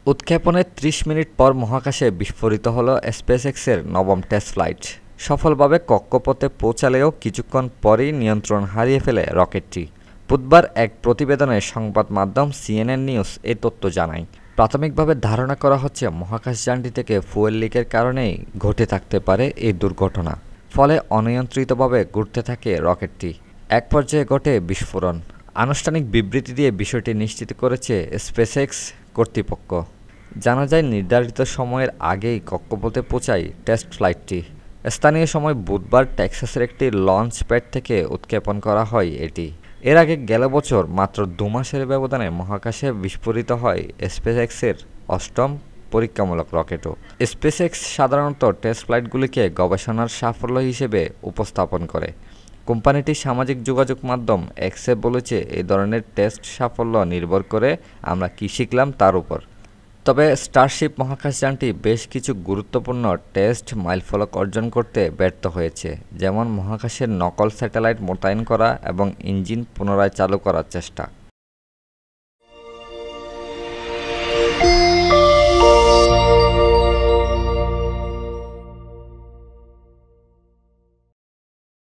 উৎক্ষেপণের ৩০ মিনিট পর মহাকাশে বিস্ফোরিত হলো স্পেসএক্সের নবম টেস্ট ফ্লাইট। সফলভাবে কক্ষপথে পৌঁছালেও কিছুক্ষণ পরেই নিয়ন্ত্রণ হারিয়ে ফেলে রকেটটি। বুধবার এক প্রতিবেদনে সংবাদ মাধ্যম সিএনএন নিউজ এই তথ্য জানায়। প্রাথমিকভাবে ধারণা করা হচ্ছে মহাকাশযানটি থেকে ফুয়েল লিকের কারণেই ঘটে থাকতে পারে এই দুর্ঘটনা। ফলে অনিয়ন্ত্রিতভাবে ঘুরতে থাকে রকেটটি। এক পর্যায়ে ঘটে বিস্ফোরণ। আনুষ্ঠানিক বিবৃতি দিয়ে বিষয়টি নিশ্চিত করেছে স্পেসএক্স কর্তৃপক্ষ। জানা যায় নির্ধারিত সময়ের আগেই কক্ষপথে পৌঁছায় টেস্ট ফ্লাইটটি। স্থানীয় সময় বুধবার টেক্সাসের একটি লঞ্চ প্যাড থেকে উৎক্ষেপণ করা হয় এটি। এর আগে গেল বছর মাত্র ২ মাসের ব্যবধানে মহাকাশে বিস্ফোরিত হয় স্পেসএক্সের অষ্টম পরীক্ষামূলক রকেটও। স্পেসএক্স সাধারণত টেস্ট ফ্লাইটগুলিকে গবেষণার সাফল্য হিসেবে উপস্থাপন করে। কোম্পানিটির সামাজিক যোগাযোগ মাধ্যম এক্সে বলেছে, এই ধরনের টেস্ট সাফল্য নির্ভর করে আমরা কী শিখলাম তার উপর। তবে স্টারশিপ মহাকাশযানটি বেশ কিছু গুরুত্বপূর্ণ টেস্ট মাইলফলক অর্জন করতে ব্যর্থ হয়েছে, যেমন মহাকাশের নকল স্যাটেলাইট মোতায়েন করা এবং ইঞ্জিন পুনরায় চালু করার চেষ্টা।